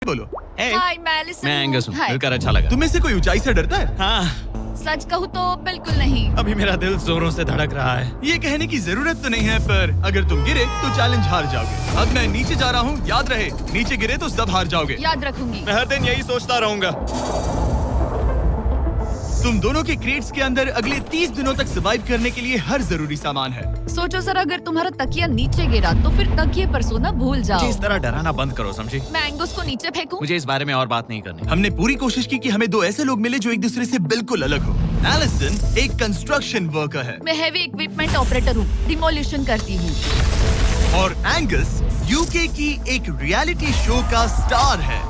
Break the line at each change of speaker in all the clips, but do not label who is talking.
बोलो।
हाय मैं एलिसन
मैं एंगस हूँ,
हाय।
मिलकर अच्छा लगा।
तुम्हें से कोई ऊंचाई से डरता है?
हाँ,
सच कहूँ तो बिल्कुल नहीं।
अभी मेरा दिल जोरों से धड़क रहा है।
ये कहने की जरूरत तो नहीं है, पर अगर तुम गिरे तो चैलेंज हार जाओगे। अब मैं नीचे जा रहा हूँ, याद रहे, नीचे गिरे तो सब हार जाओगे।
याद रखूंगी।
मैं हर दिन यही सोचता रहूंगा।
तुम दोनों के क्रेट्स के अंदर अगले 30 दिनों तक सर्वाइव करने के लिए हर जरूरी सामान है।
सोचो सर, अगर तुम्हारा तकिया नीचे गिरा तो फिर तकिए पर सोना भूल
मुझे
जाओ।
इस तरह डराना बंद करो, समझी?
मैं एंगस को नीचे फेंकूं?
मुझे इस बारे में और बात नहीं करनी।
हमने पूरी कोशिश की कि हमें दो ऐसे लोग मिले जो एक दूसरे से बिल्कुल अलग हो। एलिसन एक कंस्ट्रक्शन वर्कर है
मैं हेवी इक्विपमेंट ऑपरेटर हूँ, डिमोलिशन करती हूँ।
और एंगस यूके की एक रियलिटी शो का स्टार है।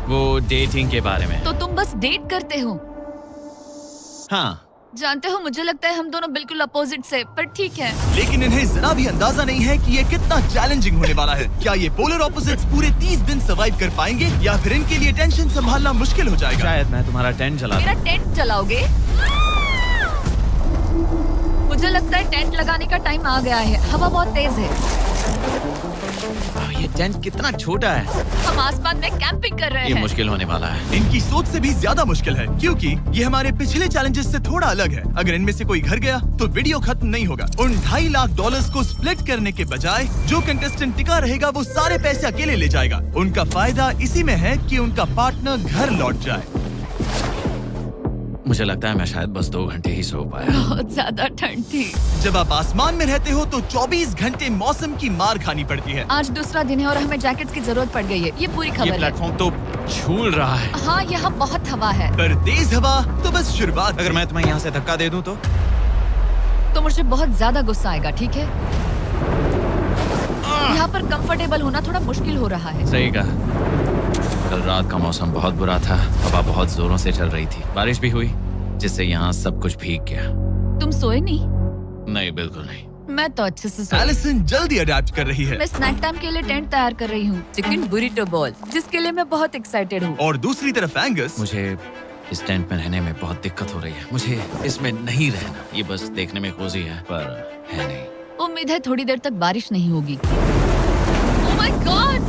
वो डेटिंग के बारे में।
तो तुम बस डेट करते हो?
हाँ,
जानते हो, मुझे लगता है हम दोनों बिल्कुल अपोजिट से, पर ठीक है।
लेकिन इन्हें जरा भी अंदाजा नहीं है कि ये कितना चैलेंजिंग होने वाला है। क्या ये पोलर ऑपोजिट्स पूरे 30 दिन सर्वाइव कर पाएंगे या फिर इनके लिए टेंशन संभालना मुश्किल हो जाएगा?
शायद मैं तुम्हारा टेंट जला
मेरा टेंट जलाओगे? मुझे लगता है टेंट लगाने का टाइम आ गया है। हवा बहुत तेज है।
ये टेंट कितना छोटा है।
हम आसमान में कैंपिंग कर रहे
ये
हैं।
मुश्किल होने वाला है।
इनकी सोच से भी ज्यादा मुश्किल है, क्योंकि ये हमारे पिछले चैलेंजेस से थोड़ा अलग है। अगर इनमें से कोई घर गया तो वीडियो खत्म नहीं होगा। उन $2.5 लाख को स्प्लिट करने के बजाय जो कंटेस्टेंट टिका रहेगा वो सारे पैसे अकेले ले जाएगा। उनका फायदा इसी में है कि उनका पार्टनर घर लौट जाए।
मुझे लगता है मैं शायद बस 2 घंटे ही सो पाया।
बहुत ज्यादा ठंड थी।
जब आप आसमान में रहते हो तो 24 घंटे मौसम की मार खानी पड़ती है।
आज दूसरा दिन है और हमें जैकेट्स की जरूरत पड़ गई है। ये पूरी
ये
खबर है।
प्लेटफॉर्म तो झूल रहा है।
हाँ, यहाँ बहुत हवा है।
पर तेज हवा तो बस शुरुआत।
अगर मैं तुम्हें यहाँ से धक्का दे दूं
तो मुझे बहुत ज्यादा गुस्सा आएगा, ठीक है? यहाँ पर कंफर्टेबल होना थोड़ा मुश्किल हो रहा है।
सही कहा। कल रात का मौसम बहुत बुरा था। हवा बहुत जोरों से चल रही थी। बारिश भी हुई, जिससे यहाँ सब कुछ भीग गया।
तुम सोए नहीं?
नहीं, बिल्कुल नहीं।
मैं तो अच्छे से सोई।
एलिसन जल्दी अडेप्ट कर रही है।
मैं स्नैक टाइम के लिए टेंट तैयार कर रही हूँ, चिकन बुरिटो बॉल, जिसके लिए मैं बहुत एक्साइटेड हूँ।
और दूसरी तरफ एंगस।
मुझे इस टेंट में रहने में बहुत दिक्कत हो रही है। मुझे इसमें नहीं रहना। ये बस देखने में कोजी है, पर है नहीं।
उम्मीद है थोड़ी देर तक बारिश नहीं होगी। Oh my God!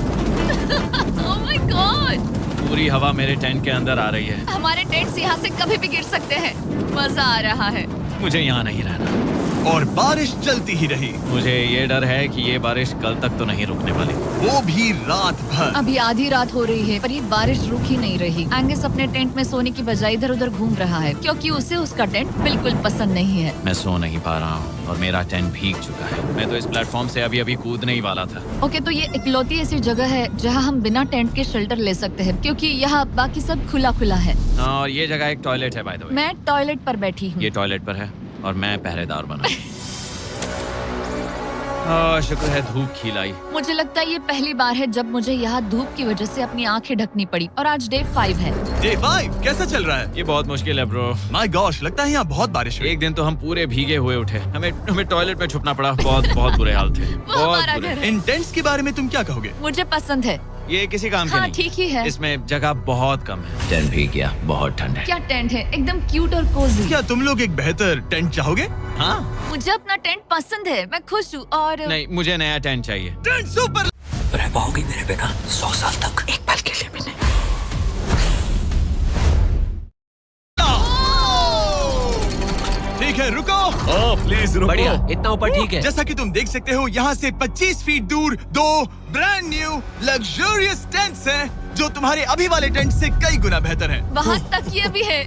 Oh my God!
पूरी हवा मेरे टेंट के अंदर आ रही है।
हमारे टेंट्स यहाँ से कभी भी गिर सकते हैं। मजा आ रहा है।
मुझे यहाँ नहीं रहना।
और बारिश चलती ही रही,
मुझे ये डर है कि ये बारिश कल तक तो नहीं रुकने वाली।
वो भी रात भर।
अभी आधी रात हो रही है, पर ये बारिश रुक ही नहीं रही। एंगस अपने टेंट में सोने की बजाय इधर उधर घूम रहा है, क्योंकि उसे उसका टेंट बिल्कुल पसंद नहीं है।
मैं सो नहीं पा रहा हूँ और मेरा टेंट भीग चुका है। मैं तो इस प्लेटफॉर्म से अभी कूदने ही वाला था।
ओके, तो ये इकलौती ऐसी जगह है जहाँ हम बिना टेंट के शेल्टर ले सकते हैं, क्योंकि यहाँ बाकी सब खुला खुला है।
और ये जगह एक टॉयलेट है, बाय द वे।
मैं टॉयलेट पर बैठी हूँ।
ये टॉयलेट पर है और मैं पहरेदार बना। शुक्र है धूप खिलाई।
मुझे लगता है ये पहली बार है जब मुझे यहाँ धूप की वजह से अपनी आंखें ढकनी पड़ी। और आज डे 5 है।
डे 5 कैसा चल रहा है?
ये बहुत मुश्किल है ब्रो।
माय गॉश, लगता है यहाँ बहुत बारिश हुई।
एक दिन तो हम पूरे भीगे हुए उठे। हमें टॉयलेट में छुपना पड़ा। बहुत बुरे हाल थे।
वो हमारा
बुरे।
घर है।
इन टेंट्स के बारे में तुम क्या कहोगे?
मुझे पसंद है।
ये किसी काम के
हाँ,
नहीं।
ठीक ही है।
इसमें जगह बहुत कम है। टेंट भीग गया, बहुत ठंड है।
क्या टेंट है, एकदम क्यूट और कोजी।
क्या तुम लोग एक बेहतर टेंट चाहोगे?
हाँ?
मुझे अपना टेंट पसंद है, मैं खुश हूँ। और
नहीं, मुझे नया टेंट चाहिए।
Tent super.
रह पाओगी मेरे बिना 100 साल तक? एक पल के लिए भी नहीं।
ठीक है, रुको। प्लीज रुको।
बढ़िया, इतना ऊपर ठीक है।
जैसा कि तुम देख सकते हो, यहाँ से 25 फीट दूर 2 ब्रांड न्यू लग्जरियस टेंट्स हैं, जो तुम्हारे अभी वाले टेंट से कई गुना बेहतर हैं।
वहाँ तकिए भी है।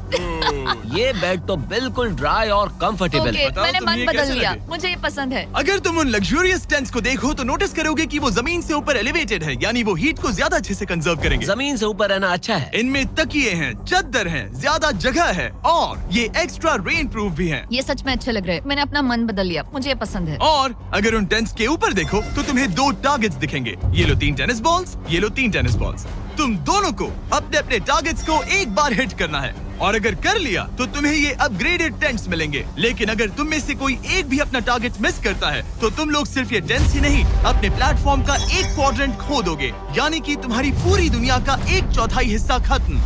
ये बेड तो बिल्कुल ड्राई और कंफर्टेबल
ओके,
है।
बताओ
मैंने
तुम
मन
ये
बदल
कैसे
लिया।
लगे?
मुझे ये पसंद है।
अगर तुम उन लग्जरियस टेंट्स को देखो तो नोटिस करोगे कि वो जमीन से ऊपर एलिवेटेड है, यानी वो हीट को ज्यादा अच्छे से कंजर्व करेंगे।
जमीन से ऊपर रहना अच्छा है।
इनमें तकिए हैं, चद्दर हैं, ज्यादा जगह है और ये एक्स्ट्रा रेन प्रूफ भी हैं।
ये सच में अच्छे लग रहे हैं। मैंने अपना मन बदल लिया, मुझे ये पसंद है।
और अगर उन टेंट्स के ऊपर देखो तो तुम्हें 2 टारगेट्स दिखेंगे। ये लो 3 टेनिस बॉल्स, ये लो 3 टेनिस बॉल्स। तुम दोनों को अपने अपने टारगेट्स को एक बार हिट करना है, और अगर कर लिया तो तुम्हें ये अपग्रेडेड टेंट्स मिलेंगे। लेकिन अगर तुम में से कोई एक भी अपना टारगेट मिस करता है तो तुम लोग सिर्फ ये टेंट्स ही नहीं, अपने प्लेटफॉर्म का एक क्वाड्रेंट खो दोगे, यानी कि तुम्हारी पूरी दुनिया का 1/4 हिस्सा खत्म।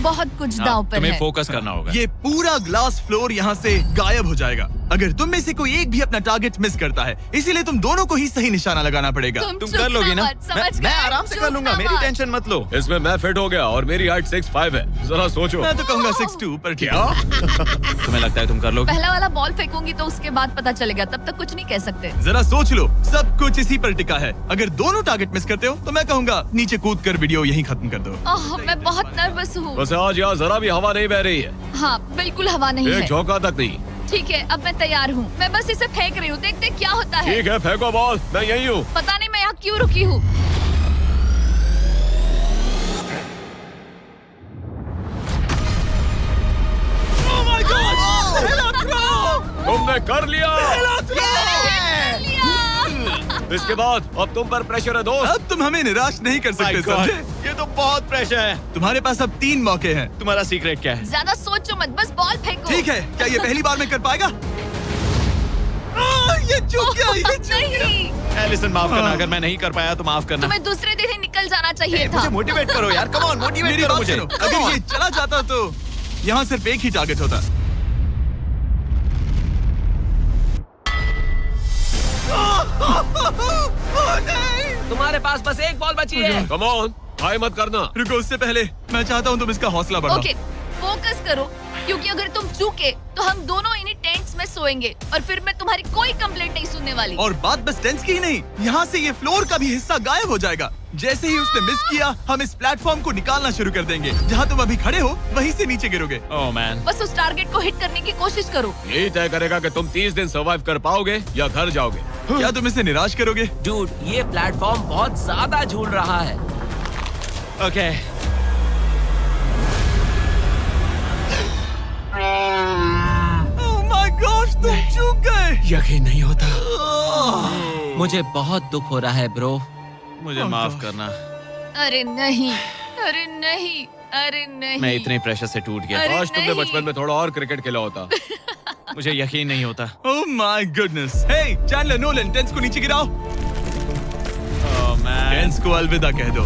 बहुत कुछ दांव पर
तुम्हें
है।
फोकस करना होगा।
ये पूरा ग्लास फ्लोर यहाँ से गायब हो जाएगा। अगर तुम में से कोई एक भी अपना टारगेट मिस करता है, इसीलिए तुम दोनों को ही सही निशाना लगाना पड़ेगा।
तुम कर लोगी ना? मैं आराम से कर लूंगा, मेरी टेंशन मत लो।
इसमें मैं फिट हो गया और मेरी हाइट 6'5" है। जरा सोचो।
मैं तो कहूँगा 6'2", पर क्या?
तुम्हें लगता है तुम कर लोगे?
पहला वाला बॉल फेंकूंगी तो उसके बाद पता चलेगा, तब तक कुछ नहीं कह सकते।
जरा सोच लो, सब कुछ इसी पर टिका है। अगर दोनों टारगेट मिस करते हो तो मैं कहूँगा नीचे कूद कर वीडियो यहीं खत्म कर दो।
ओह, मैं बहुत नर्वस हूँ।
बस आज यहाँ जरा भी हवा नहीं बह रही है,
हाँ, बिल्कुल हवा नहीं
एक
है।
झोंका तक नहीं।
ठीक है, अब मैं तैयार हूँ। मैं बस इसे फेंक रही हूँ, देखते क्या होता है।
ठीक है, फेंको बॉल, मैं यही हूँ।
पता नहीं मैं यहाँ क्यों रुकी हूँ।
तुमने कर लिया। इसके बाद अब तुम पर प्रेशर है दोस्त।
अब तुम हमें निराश नहीं कर सकते,
My God,
समझे?
ये तो बहुत प्रेशर है।
तुम्हारे पास अब 3 मौके हैं।
तुम्हारा सीक्रेट क्या है?
ज्यादा सोचो मत, बस बॉल फेंको।
ठीक है, क्या ये पहली बार में कर पाएगा? ये चूक गया, ये चूक गया।
नहीं,
एलिसन, माफ करना, अगर मैं नहीं कर पाया तो माफ करना।
तुम्हें दूसरे दिन ही निकल जाना चाहिए था।
मुझे मोटिवेट करो यार, कम ऑन, मोटिवेट
मेरी
करो
बात
मुझे।
सुनो, अगर ये चला जाता तो यहाँ सिर्फ एक ही टारगेट होता।
तुम्हारे पास बस एक बॉल बची है।
कम ऑन, हाय मत करना।
रुको, उससे पहले मैं चाहता हूँ तुम इसका हौसला बढ़ाओ।
ओके, फोकस करो, क्योंकि अगर तुम चूके तो हम दोनों इन्हीं टेंट्स में सोएंगे और फिर मैं तुम्हारी कोई कंप्लेंट नहीं सुनने वाली।
और बात बस टेंस की ही नहीं, यहाँ से ये फ्लोर का भी हिस्सा गायब हो जाएगा। जैसे ही उसने मिस किया, हम इस प्लेटफॉर्म को निकालना शुरू कर देंगे। जहाँ तुम अभी खड़े हो, वहीं से नीचे गिरोगे।
ओह मैन,
बस उस टारगेट को हिट करने की कोशिश करो।
यही तय करेगा कि तुम 30 दिन सर्वाइव कर पाओगे या घर जाओगे।
क्या तुम इसे निराश करोगे?
डूड, ये प्लेटफॉर्म बहुत ज्यादा झूल रहा है।
ओके।
ओह माय गॉड, तुम चूक गए।
यकीन नहीं होता।
मुझे बहुत दुख हो रहा है ब्रो।
मुझे माफ करना,
अरे नहीं, अरे नहीं, अरे नहीं।
मैं इतने प्रेशर से टूट गया।
अरे
आज तुमने
नहीं।
बचपन में थोड़ा और क्रिकेट खेला होता।
मुझे यकीन नहीं होता।
Oh my goodness. Hey Chandler, Nolan, टेंस को नीचे गिराओ।
ओह मैन,
टेंस को अलविदा कह दो।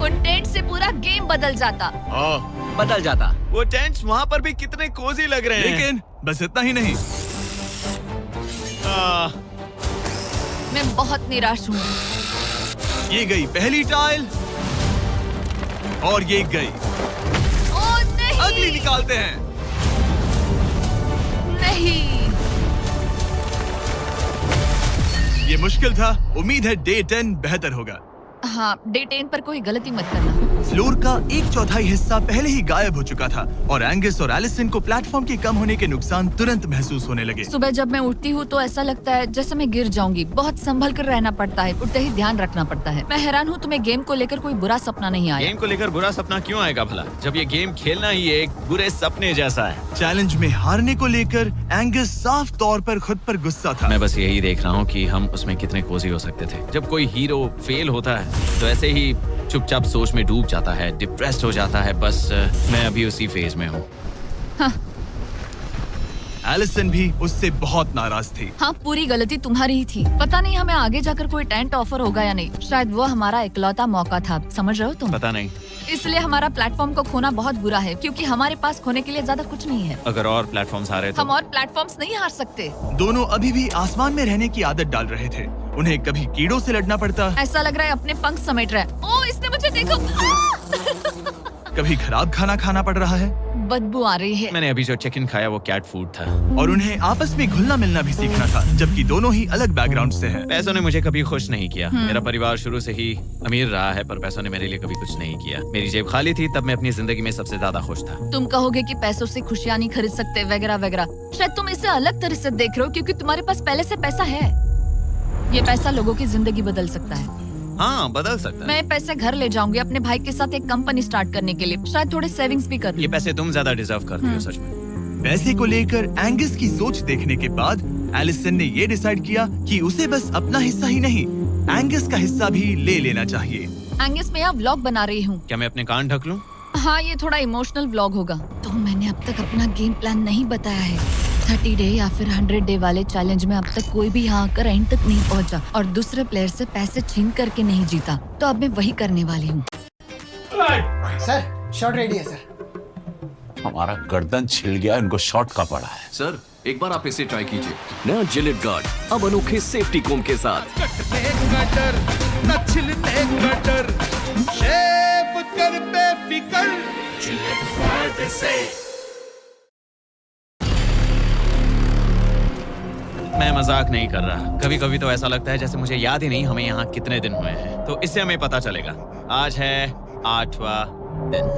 उन टेंट से पूरा गेम बदल जाता।
हाँ,
बदल जाता।
वो टेंट्स वहाँ पर भी कितने कोजी लग रहे हैं।
लेकिन बस इतना ही नहीं।
आह,
मैं बहुत निराश हूँ।
ये गई पहली टाइल और ये गई
ओह नहीं,
अगली। निकालते हैं।
नहीं।
ये मुश्किल था, उम्मीद है डे 10 बेहतर होगा।
हाँ, डे 10 पर कोई गलती मत करना।
फ्लोर का 1/4 हिस्सा पहले ही गायब हो चुका था और एंगस और एलिसन को प्लेटफॉर्म के कम होने के नुकसान तुरंत महसूस होने लगे।
सुबह जब मैं उठती हूँ तो ऐसा लगता है जैसे मैं गिर जाऊंगी। बहुत संभल कर रहना पड़ता है, उठते ही ध्यान रखना पड़ता है। मैं हैरान हूँ तुम्हें गेम को लेकर कोई बुरा सपना नहीं आया।
गेम को लेकर बुरा सपना क्यों आएगा भला, जब ये गेम खेलना ही एक बुरे सपने जैसा है।
चैलेंज में हारने को लेकर एंगस साफ तौर पर खुद पर गुस्सा था।
मैं बस यही देख रहा हूँ कि हम उसमें कितने कोजी हो सकते थे। जब कोई हीरो फेल होता है तो ऐसे ही चुपचाप सोच में डूब जाता है, डिप्रेस्ड हो जाता है। बस मैं अभी उसी फेज में हूँ।
एलिसन भी उससे बहुत नाराज थी।
हाँ, पूरी गलती तुम्हारी ही थी। पता नहीं हमें आगे जाकर कोई टेंट ऑफर होगा या नहीं। शायद वो हमारा इकलौता मौका था, समझ रहे हो तुम?
पता नहीं,
इसलिए हमारा प्लेटफॉर्म को खोना बहुत बुरा है, क्योंकि हमारे पास खोने के लिए ज्यादा कुछ नहीं है।
अगर और प्लेटफॉर्म्स आ रहे
हम
तो।
और प्लेटफॉर्म्स नहीं हार सकते।
दोनों अभी भी आसमान में रहने की आदत डाल रहे थे। उन्हें कभी कीड़ों से लड़ना पड़ता,
ऐसा लग रहा है अपने पंख समेट रहा है। ओह, इसने मुझे देखो।
कभी खराब खाना खाना पड़ रहा है
बदबू आ रही है।
मैंने अभी जो चिकन खाया वो कैट फूड था।
और उन्हें आपस में घुलना मिलना भी सीखना था, जबकि दोनों ही अलग बैकग्राउंड से हैं।
पैसों ने मुझे कभी खुश नहीं किया। मेरा परिवार शुरू से ही अमीर रहा है, पर पैसों ने मेरे लिए कभी कुछ नहीं किया। मेरी जेब खाली थी तब मैं अपनी जिंदगी में सबसे ज्यादा खुश था।
तुम कहोगे कि पैसों से खुशियां नहीं खरीद सकते वगैरह वगैरह। शायद तुम इसे अलग तरह से देख रहे हो, क्योंकि तुम्हारे पास पहले से पैसा है। ये पैसा लोगों की जिंदगी बदल सकता है।
हाँ, बदल सकता है।
मैं ये पैसे घर ले जाऊंगी अपने भाई के साथ एक कंपनी स्टार्ट करने के लिए। शायद थोड़े सेविंग्स भी कर
ये
लूं।
पैसे तुम ज्यादा डिजर्व करती हो सच में।
पैसे को लेकर एंगस की सोच देखने के बाद एलिसन ने ये डिसाइड किया कि उसे बस अपना हिस्सा ही नहीं, एंगस का हिस्सा भी ले लेना चाहिए।
एंगस, मैं यहाँ व्लॉग बना रही हूँ।
क्या मैं अपने कान ढक लूं?
हाँ, ये थोड़ा इमोशनल व्लॉग होगा। तो मैंने अब तक अपना गेम प्लान नहीं बताया है। 30 डे या फिर 100 डे वाले चैलेंज में अब तक कोई भी यहाँ आकर एंड तक नहीं पहुँचा और दूसरे प्लेयर से पैसे छीन करके नहीं जीता। तो अब मैं वही करने वाली हूँ।
सर शॉट रेडी है सर। हमारा गर्दन छिल गया, इनको शॉट का पड़ा है।
सर एक बार आप इसे ट्राई कीजिए। नया जिलेट गार्ड अब अनोखे सेफ्टी कोम के साथ।
मैं मजाक नहीं कर रहा। कभी कभी तो ऐसा लगता है जैसे मुझे याद ही नहीं हमें यहाँ कितने दिन हुए हैं। तो इससे हमें पता चलेगा। आज है 8वां दिन।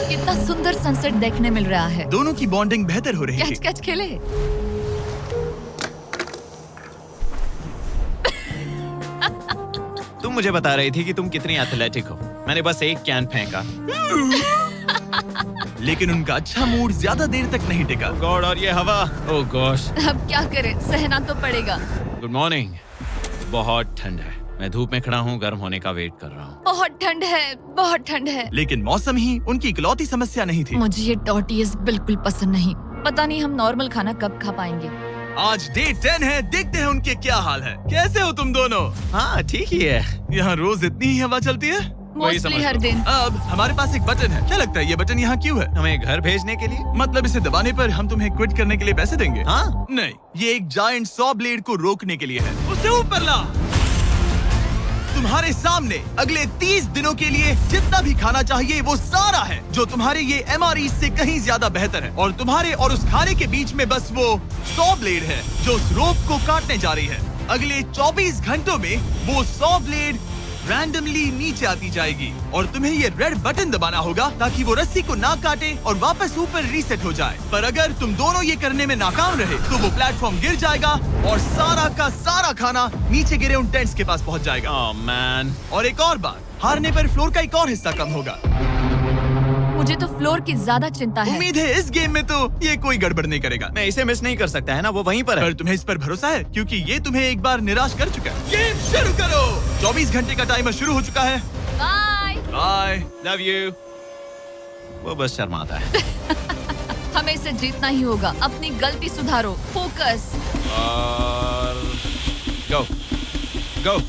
कितना सुंदर सनसेट देखने मिल रहा है।
दोनों की बॉन्डिंग बेहतर हो रही है।
कैच कैच खेले।
तुम मुझे बता रही थी कि तुम कितनी एथलेटिक हो। मैंने बस एक कैन फेंका।
लेकिन उनका अच्छा मूड ज्यादा देर तक नहीं टिका।
गॉड, और ये हवा। ओह गॉश।
अब क्या करें, सहना तो पड़ेगा।
Good morning. बहुत ठंड है। मैं धूप में खड़ा हूँ, गर्म होने का वेट कर रहा हूँ।
बहुत ठंड है, बहुत ठंड है।
लेकिन मौसम ही उनकी इकलौती समस्या नहीं थी।
मुझे ये टॉर्टियस बिल्कुल पसंद नहीं। पता नहीं हम नॉर्मल खाना कब खा पाएंगे।
आज डे 10 है, देखते हैं उनके क्या हाल है। कैसे हो तुम दोनों?
हाँ ठीक ही है।
यहाँ रोज इतनी ही हवा चलती है?
मोस्टली हर दिन।
अब हमारे पास एक बटन है। क्या लगता है ये बटन यहाँ क्यों है?
हमें घर भेजने के लिए।
मतलब इसे दबाने पर हम तुम्हें क्विट करने के लिए पैसे देंगे?
हाँ?
नहीं, ये एक जायंट सॉ ब्लेड को रोकने के लिए है। उसे ऊपर ला। तुम्हारे सामने अगले 30 दिनों के लिए जितना भी खाना चाहिए वो सारा है, जो तुम्हारे ये MRE से कहीं ज्यादा बेहतर है। और तुम्हारे और उस खाने के बीच में बस वो सॉ ब्लेड है जो उस रोप को काटने जा रही है। अगले 24 घंटों में वो सॉ ब्लेड रैंडमली नीचे आती जाएगी और तुम्हें ये रेड बटन दबाना होगा ताकि वो रस्सी को ना काटे और वापस ऊपर रीसेट हो जाए। पर अगर तुम दोनों ये करने में नाकाम रहे तो वो प्लेटफॉर्म गिर जाएगा और सारा का सारा खाना नीचे गिरे उन टेंट्स के पास पहुंच जाएगा।
Oh man.
और एक और बात, हारने पर फ्लोर का एक और हिस्सा कम होगा।
मुझे तो फ्लोर की ज्यादा चिंता है।
उम्मीद है इस गेम में तो ये कोई गड़बड़ नहीं करेगा।
मैं इसे मिस नहीं कर सकता है ना, वो वहीं पर है।
पर तुम्हें इस पर भरोसा है क्योंकि ये तुम्हें एक बार निराश कर चुका है। गेम शुरू करो। 24 घंटे का टाइमर शुरू हो चुका है।
बाय।
बाय।
Love you. वो बस शर्माता है।
हमें इसे जीतना ही होगा। अपनी गलती सुधारो। फोकस।
और गो गो।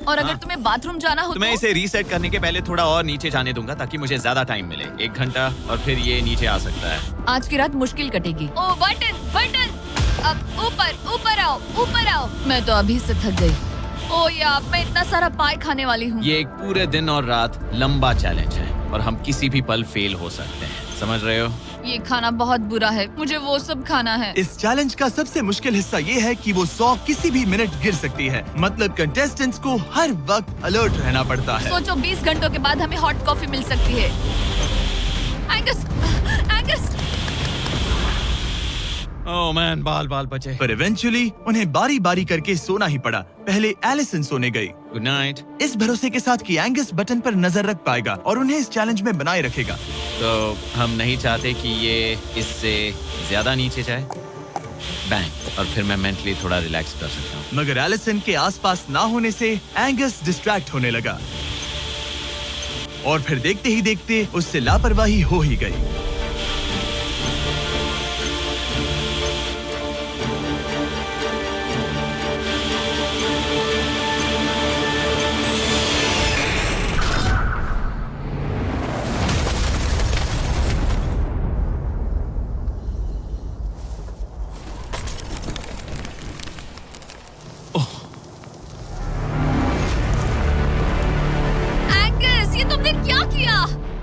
और अगर तुम्हें बाथरूम जाना हो
तो मैं इसे रीसेट करने के पहले थोड़ा और नीचे जाने दूंगा ताकि मुझे ज्यादा टाइम मिले। 1 घंटा और फिर ये नीचे आ सकता है।
आज की रात मुश्किल कटेगी। ओ बटन बटन। अब ऊपर ऊपर आओ, ऊपर आओ। मैं तो अभी से थक गई। ओ यार, मैं इतना सारा पाई खाने वाली हूँ।
ये एक पूरे दिन और रात लंबा चैलेंज है और हम किसी भी पल फेल हो सकते हैं। समझ रहे हो?
ये खाना बहुत बुरा है। मुझे वो सब खाना है।
इस चैलेंज का सबसे मुश्किल हिस्सा ये है कि वो 100 किसी भी मिनट गिर सकती है। मतलब कंटेस्टेंट्स को हर वक्त अलर्ट रहना पड़ता है।
सोचो 20 घंटों के बाद हमें हॉट कॉफी मिल सकती है। Angus, Angus.
ओह मैन, बाल बाल बचे।
पर इवेंचुअली उन्हें बारी बारी करके सोना ही पड़ा। पहले एलिसन सोने गई,
गुड नाइट।
इस भरोसे के साथ कि एंगस बटन पर नजर रख पाएगा और उन्हें इस चैलेंज में बनाए रखेगा।
तो हम नहीं चाहते कि ये इससे ज्यादा नीचे जाए। बैंग, और फिर मैं मेंटली थोड़ा रिलैक्स कर सकता हूँ।
मगर एलिसन के आसपास ना होने से एंगस डिस्ट्रैक्ट होने लगा और फिर देखते ही देखते उससे लापरवाही हो ही गई।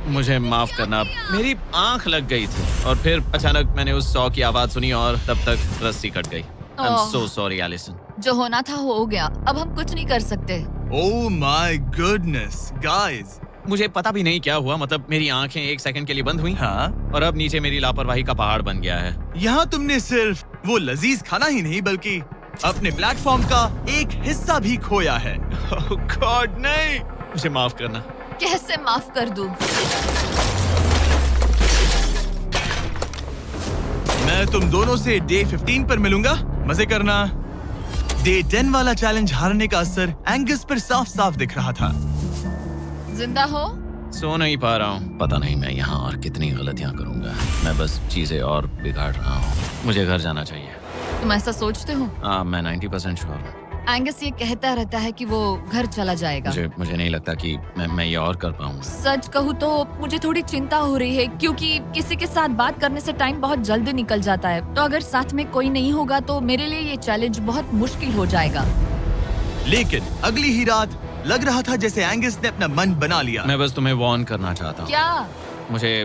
मुझे माफ करना, मेरी आंख लग गई थी और फिर अचानक मैंने उस सॉ की आवाज सुनी और तब तक रस्सी कट गई। I'm so sorry, Allison.
जो होना था हो गया। अब हम कुछ नहीं कर सकते।
Oh my goodness, guys.
मुझे पता भी नहीं क्या हुआ। मतलब मेरी आंखें 1 सेकंड के लिए बंद हुई।
हाँ? और
अब नीचे मेरी लापरवाही का पहाड़ बन गया है।
यहाँ तुमने सिर्फ वो लजीज खाना ही नहीं बल्कि अपने प्लेटफॉर्म का एक हिस्सा भी खोया है।
Oh God, नहीं। मुझे माफ करना।
कैसे माफ कर दूं?
मैं तुम दोनों से डे 15 पर मिलूंगा। मजे करना। डे 10 वाला चैलेंज हारने का असर एंगस पर साफ साफ दिख रहा था।
जिंदा हो?
सो नहीं पा रहा हूँ। पता नहीं मैं यहाँ और कितनी गलतियाँ करूँगा। मैं बस चीजें और बिगाड़ रहा हूँ। मुझे घर जाना चाहिए।
तुम ऐसा सोचते हो?
हाँ, मैं 90% श्योर हूँ।
एंगस ये कहता रहता है कि वो घर चला जाएगा।
मुझे नहीं लगता कि मैं ये और कर पाऊंगा।
सच कहूँ तो मुझे थोड़ी चिंता हो रही है, क्योंकि किसी के साथ बात करने से टाइम बहुत जल्दी निकल जाता है। तो अगर साथ में कोई नहीं होगा तो मेरे लिए ये चैलेंज बहुत मुश्किल हो जाएगा।
लेकिन अगली ही रात लग रहा था जैसे एंगस ने अपना मन बना लिया।
मैं बस तुम्हें वार्न करना चाहता हूँ।
क्या?
मुझे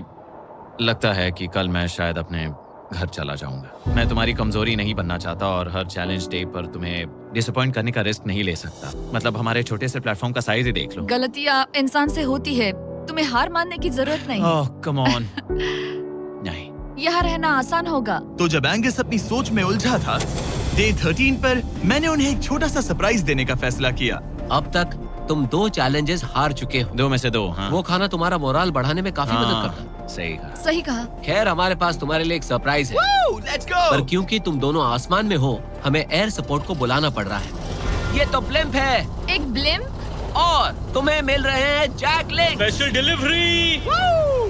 लगता है कि कल मैं शायद अपने घर चला जाऊंगा। मैं तुम्हारी कमजोरी नहीं बनना चाहता और हर चैलेंज डे पर तुम्हें डिसअपॉइंट करने का रिस्क नहीं ले सकता। मतलब हमारे छोटे से प्लेटफॉर्म का साइज ही देख लो।
गलतियाँ इंसान से होती है, तुम्हें हार मानने की जरूरत नहीं।
ओह कम ऑन। नहीं,
यहाँ रहना आसान होगा।
तो जब एंगस अपनी सोच में उलझा था, डे 13 पर मैंने उन्हें एक छोटा सा सरप्राइज देने का फैसला किया।
अब तक तुम 2 चैलेंजेस हार चुके हो।
2 में से 2। हाँ।
वो खाना तुम्हारा मोराल बढ़ाने में काफी मदद
हाँ,
करता।
सही कहा।
सही कहा।
खैर, हमारे पास तुम्हारे लिए एक सरप्राइज है।
Let's go.
पर क्योंकि तुम दोनों आसमान में हो, हमें एयर सपोर्ट को बुलाना पड़ रहा है। ये तो ब्लिम्प है
एक ब्लिम?
और तुम्हें मिल रहे हैं जैक लिंक्स।
Special delivery.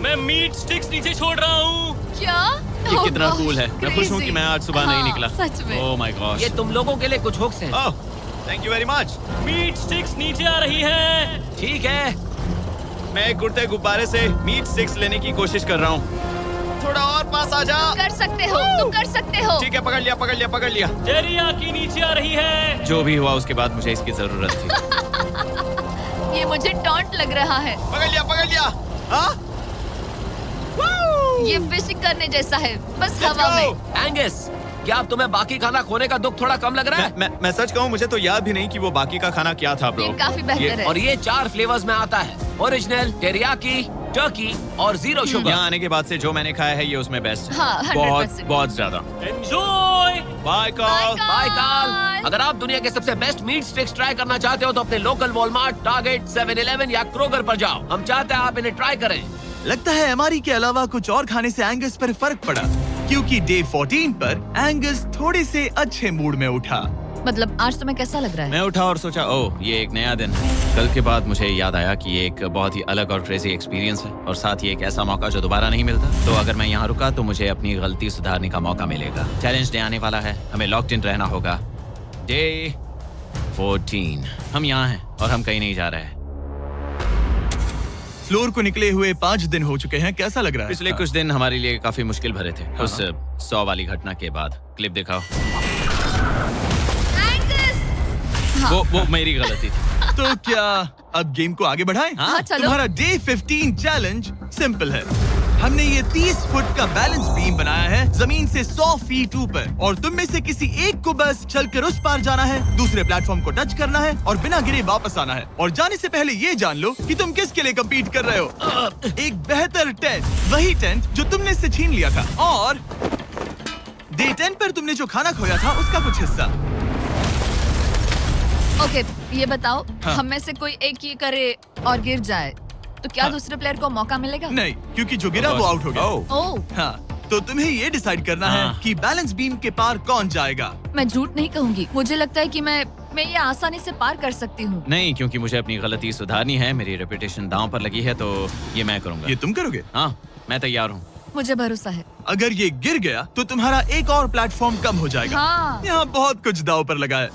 मैं मीट स्टिक्स नीचे छोड़ रहा हूँ।
क्या?
ये
Oh
कितना
gosh,
कूल है। मैं खुश हूँ कि मैं आज सुबह नहीं
हाँ,
निकला।
सच में।
Oh my gosh.
ये तुम लोगों के लिए कुछ हुक्स हैं।
Oh, thank you very much.
Meat sticks नीचे आ रही है।
ठीक है,
मैं एक उड़ते गुब्बारे से मीट स्टिक्स लेने की कोशिश कर रहा हूँ। थोड़ा और पास आ जा।
कर सकते हो, तुम कर सकते हो।
ठीक है, पकड़ लिया, पकड़ लिया, पकड़ लिया।
टेरियाकी नीचे आ रही है।
जो भी हुआ उसके बाद मुझे इसकी जरूरत थी।
ये मुझे टॉन्ट लग रहा है।
पकड़ लिया, पकड़ लिया। हाँ?
ये फिशिंग करने जैसा है, बस
Let's
हवा
go!
में।
एंगस, क्या अब तुम्हें बाकी खाना खोने का दुख थोड़ा कम लग रहा है?
मैं सच कहूँ, मुझे तो याद भी नहीं कि वो बाकी का खाना क्या था, ब्रो।
ये काफी बेहतर है।
और ये 4 फ्लेवर्स में आता है, ओरिजिनल, टेरियाकी, टर्की और 0 शुगर।
यहाँ आने के बाद से जो मैंने खाया है ये उसमें बेस्ट है।
हाँ, 100%।
बहुत ज्यादा।
एंजॉय।
Bye call.
बाय काल। अगर आप दुनिया के सबसे बेस्ट मीट स्टिक्स ट्राई करना चाहते हो तो अपने लोकल वॉलमार्ट, टारगेट, 7-Eleven या क्रोगर पर जाओ। हम चाहते हैं आप इन्हें ट्राई करें।
लगता है एमआरई के अलावा कुछ और खाने से एंगस पर फर्क पड़ा, क्योंकि डे 14 पर एंगस थोड़े से अच्छे मूड में उठा।
मतलब आज तुम्हें कैसा लग रहा है?
मैं उठा और सोचा ओह ये एक नया दिन है। कल के बाद मुझे याद आया कि ये एक बहुत ही अलग और क्रेजी एक्सपीरियंस है और साथ ही एक ऐसा मौका जो दोबारा नहीं मिलता। तो अगर मैं यहाँ रुका तो मुझे अपनी गलती सुधारने का मौका मिलेगा। चैलेंज डे आने वाला है, हमें लॉक्ड इन रहना होगा। डे 14 हम यहाँ हैं और हम कहीं नहीं जा रहे हैं।
फ्लोर को निकले हुए 5 दिन हो चुके हैं। कैसा लग रहा है?
पिछले कुछ दिन हमारे लिए काफी मुश्किल भरे थे। उस 100 वाली घटना के बाद। क्लिप दिखाओ। वो मेरी गलती थी।
तो क्या अब गेम को आगे बढ़ाएं?
हाँ, चलो।
तुम्हारा डे 15 चैलेंज सिंपल है। हमने ये 30 फुट का बैलेंस बीम बनाया है जमीन से 100 फीट ऊपर, और तुम में से किसी एक को बस चलकर उस पार जाना है, दूसरे प्लेटफॉर्म को टच करना है और बिना गिरे वापस आना है। और जाने से पहले ये जान लो कि तुम किसके लिए कम्पीट कर रहे हो। एक बेहतर टेंट, वही टेंट जो तुमने इससे छीन लिया था, और डे 10 पर तुमने जो खाना खोया था उसका कुछ हिस्सा।
ओके, ये बताओ,
हाँ।
हम में से कोई एक ये करे और गिर जाए तो क्या
हाँ।
दूसरे प्लेयर को मौका मिलेगा?
नहीं, क्योंकि जो गिरा वो आउट हो गया।
ओह,
हाँ, तो तुम्हें ये डिसाइड करना है
हाँ।
कि बैलेंस बीम के पार कौन जाएगा।
मैं झूठ नहीं कहूंगी, मुझे लगता है कि मैं ये आसानी से पार कर सकती हूँ।
नहीं, क्योंकि मुझे अपनी गलती सुधारनी है। मेरी रेपुटेशन दांव पर लगी है, तो ये मैं करूंगा।
ये तुम करोगे?
हाँ, मैं तैयार हूँ।
मुझे भरोसा है।
अगर ये गिर गया तो तुम्हारा एक और प्लेटफॉर्म कम हो जाएगा।
हाँ।
यहाँ बहुत कुछ दाव पर लगा है।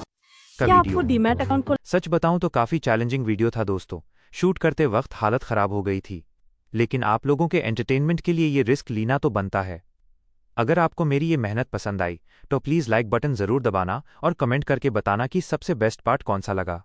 क्या आपको डीमैट अकाउंट को सच बताऊं तो काफी चैलेंजिंग वीडियो था दोस्तों। शूट करते वक्त हालत खराब हो गई थी, लेकिन आप लोगों के एंटरटेनमेंट के लिए ये रिस्क लेना तो बनता है। अगर आपको मेरी ये मेहनत पसंद आई तो प्लीज़ लाइक बटन ज़रूर दबाना और कमेंट करके बताना कि सबसे बेस्ट पार्ट कौन सा लगा।